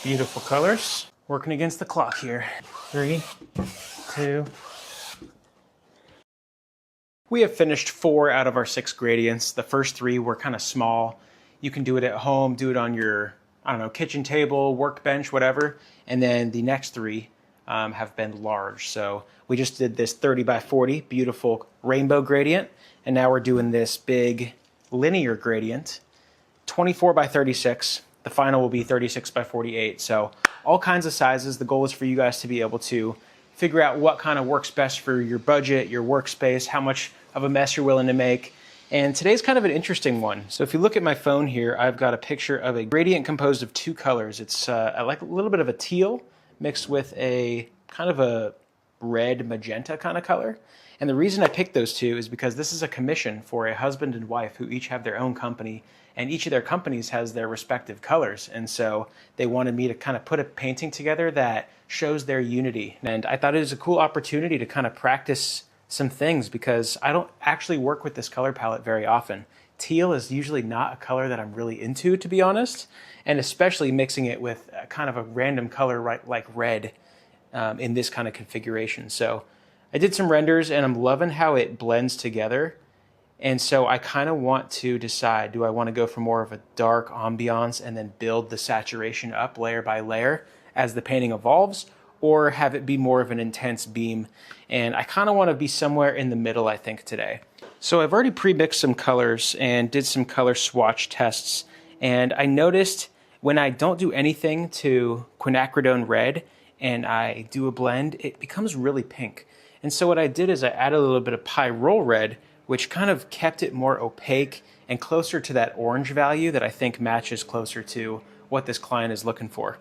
Beautiful colors. Working against the clock here. 3, 2. We have finished 4 out of our 6 gradients. The first 3 were kind of small. You can do it at home, do it on your, I don't know, kitchen table, workbench, whatever. And then the next 3 have been large. So we just did this 30 by 40 beautiful rainbow gradient. And now we're doing this big linear gradient, 24 by 36. The final will be 36 by 48. So all kinds of sizes. The goal is for you guys to be able to figure out what kind of works best for your budget, your workspace, how much of a mess you're willing to make. And today's kind of an interesting one. So if you look at my phone here, I've got a picture of a gradient composed of 2 colors. It's like a little bit of a teal mixed with a kind of a red magenta kind of color. And the reason I picked those 2 is because this is a commission for a husband and wife who each have their own company, and each of their companies has their respective colors. And so they wanted me to kind of put a painting together that shows their unity. And I thought it was a cool opportunity to kind of practice some things because I don't actually work with this color palette very often. Teal is usually not a color that I'm really into, to be honest, and especially mixing it with kind of a random color like red in this kind of configuration. So I did some renders and I'm loving how it blends together. And so I kind of want to decide, do I want to go for more of a dark ambiance and then build the saturation up layer by layer as the painting evolves, or have it be more of an intense beam? And I kind of want to be somewhere in the middle, I think, today. So I've already pre-mixed some colors and did some color swatch tests. And I noticed when I don't do anything to quinacridone red and I do a blend, it becomes really pink. And so what I did is I added a little bit of pyrrole red, which kind of kept it more opaque and closer to that orange value that I think matches closer to what this client is looking for.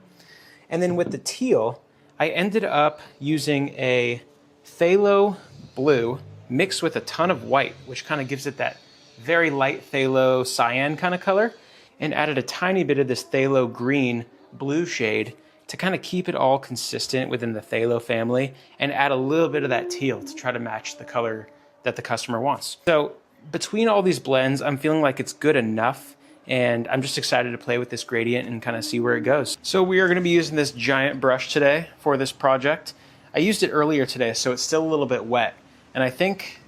And then with the teal, I ended up using a phthalo blue mixed with a ton of white, which kind of gives it that very light phthalo cyan kind of color, and added a tiny bit of this phthalo green blue shade to kind of keep it all consistent within the phthalo family and add a little bit of that teal to try to match the color that the customer wants. So between all these blends, I'm feeling like it's good enough, and I'm just excited to play with this gradient and kind of see where it goes. So we are going to be using this giant brush today for this project. I used it earlier today, so it's still a little bit wet. And I think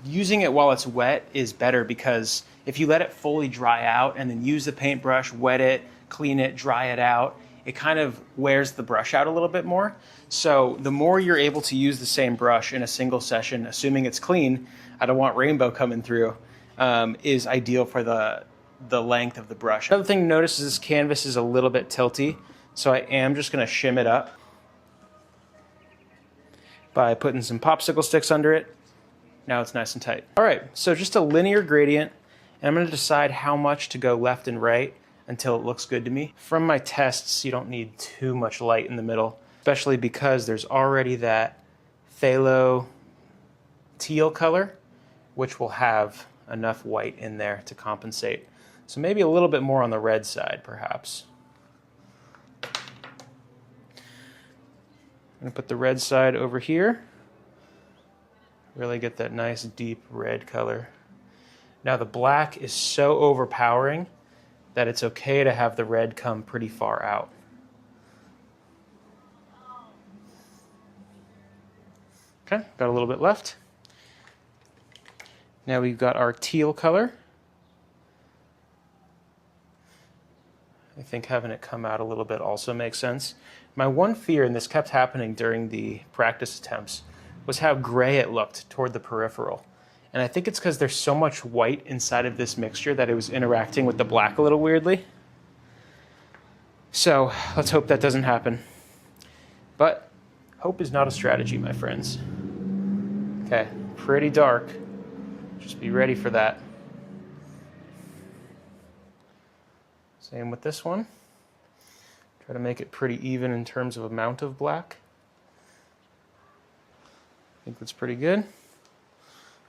using it while it's wet is better, because if you let it fully dry out and then use the paintbrush, wet it, clean it, dry it out, it kind of wears the brush out a little bit more. So the more you're able to use the same brush in a single session, assuming it's clean, I don't want rainbow coming through, is ideal for the length of the brush. Another thing to notice is this canvas is a little bit tilty, so I am just going to shim it up by putting some popsicle sticks under it. Now it's nice and tight. All right, so just a linear gradient, and I'm going to decide how much to go left and right until it looks good to me. From my tests, you don't need too much light in the middle, especially because there's already that phthalo teal color, which will have enough white in there to compensate. So maybe a little bit more on the red side, perhaps. I'm going to put the red side over here. Really get that nice deep red color. Now the black is so overpowering that it's okay to have the red come pretty far out. Okay, got a little bit left. Now we've got our teal color. I think having it come out a little bit also makes sense. My one fear, and this kept happening during the practice attempts, was how gray it looked toward the peripheral. And I think it's because there's so much white inside of this mixture that it was interacting with the black a little weirdly. So let's hope that doesn't happen. But hope is not a strategy, my friends. Okay, pretty dark. Just be ready for that. Same with this one. Try to make it pretty even in terms of amount of black. I think that's pretty good.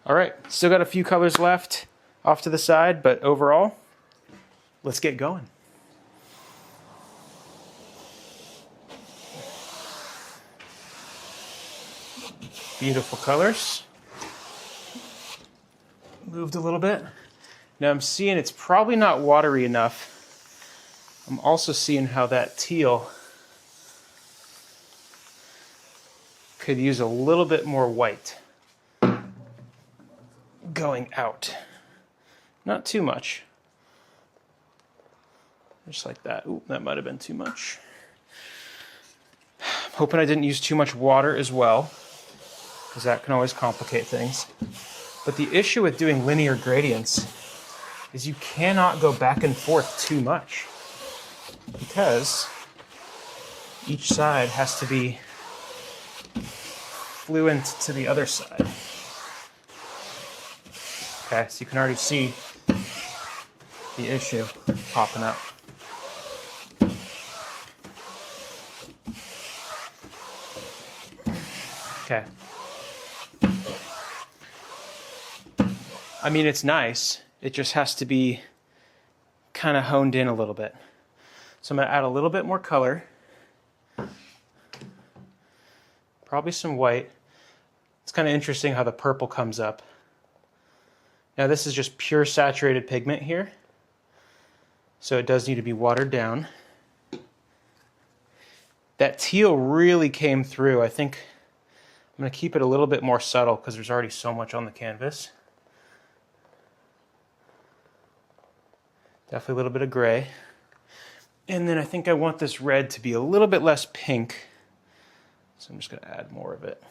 All right, still got a few colors left off to the side, but overall, let's get going. Beautiful colors. Moved a little bit. Now I'm seeing it's probably not watery enough. I'm also seeing how that teal could use a little bit more white going out. Not too much. Just like that. Ooh, that might have been too much. I'm hoping I didn't use too much water as well, because that can always complicate things. But the issue with doing linear gradients is you cannot go back and forth too much, because each side has to be fluent to the other side. Okay, so you can already see the issue popping up. Okay. I mean, it's nice. It just has to be kind of honed in a little bit. So I'm going to add a little bit more color. Probably some white. It's kind of interesting how the purple comes up. Now this is just pure saturated pigment here, so it does need to be watered down. That teal really came through. I think I'm going to keep it a little bit more subtle because there's already so much on the canvas. Definitely a little bit of gray. And then I think I want this red to be a little bit less pink, so I'm just going to add more of it.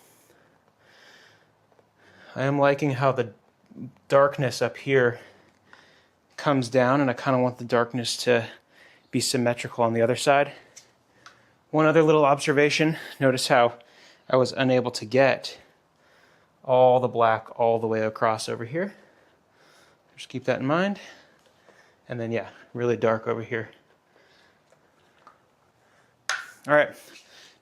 I am liking how the darkness up here comes down, and I kind of want the darkness to be symmetrical on the other side. One other little observation, notice how I was unable to get all the black all the way across over here. Just keep that in mind. And then, yeah, really dark over here. All right,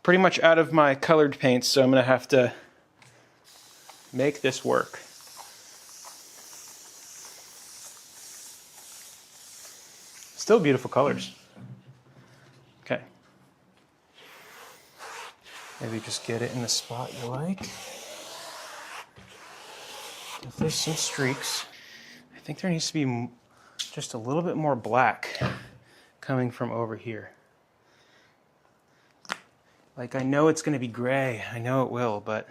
pretty much out of my colored paints, so I'm going to have to make this work. Still beautiful colors. Okay. Maybe just get it in the spot you like. If there's some streaks, I think there needs to be just a little bit more black coming from over here. Like, I know it's going to be gray. I know it will, but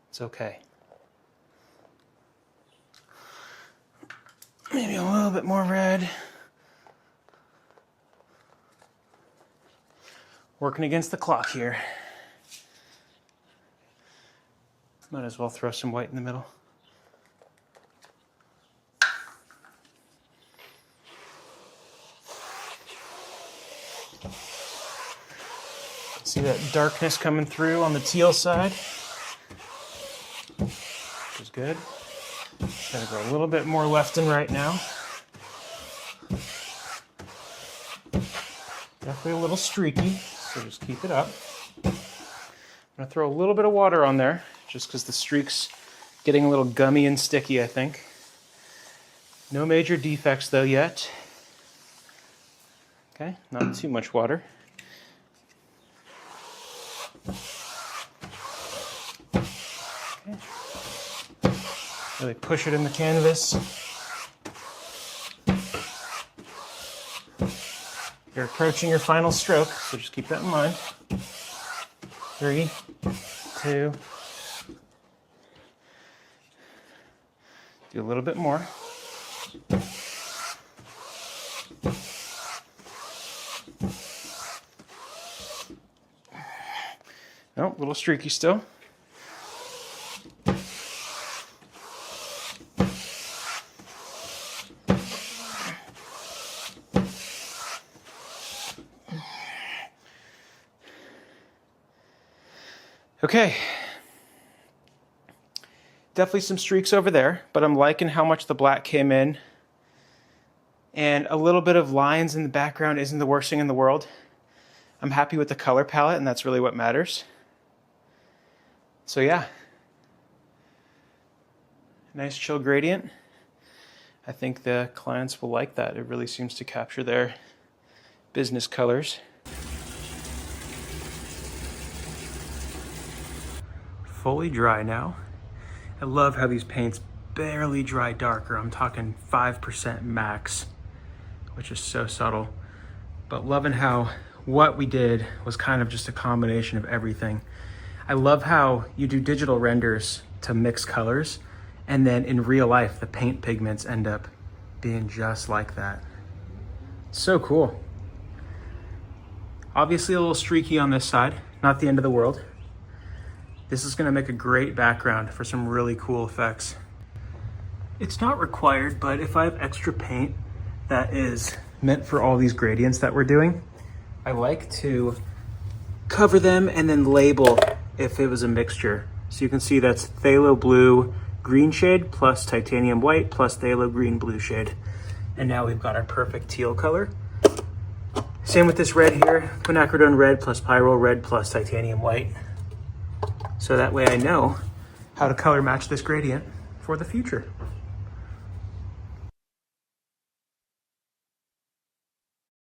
it's okay. Maybe a little bit more red. Working against the clock here. Might as well throw some white in the middle. See that darkness coming through on the teal side, which is good. Gotta go a little bit more left and right now. Definitely a little streaky, so just keep it up. I'm gonna throw a little bit of water on there, just because the streak's getting a little gummy and sticky, I think. No major defects though yet. Okay, not too much water. Okay. Really push it in the canvas. You're approaching your final stroke, so just keep that in mind. 3, 2. Do a little bit more. No, a little streaky still. Okay. Definitely some streaks over there, but I'm liking how much the black came in. And a little bit of lines in the background isn't the worst thing in the world. I'm happy with the color palette, and that's really what matters. So yeah. Nice chill gradient. I think the clients will like that. It really seems to capture their business colors. Fully dry now. I love how these paints barely dry darker. I'm talking 5% max, which is so subtle. but loving how what we did was kind of just a combination of everything. I love how you do digital renders to mix colors, and then in real life, the paint pigments end up being just like that. So cool. Obviously a little streaky on this side, not the end of the world. This is gonna make a great background for some really cool effects. It's not required, but if I have extra paint that is meant for all these gradients that we're doing, I like to cover them and then label if it was a mixture. So you can see that's phthalo blue green shade plus titanium white plus phthalo green blue shade. And now we've got our perfect teal color. Same with this red here, quinacridone red plus pyrrole red plus titanium white. So that way I know how to color match this gradient for the future.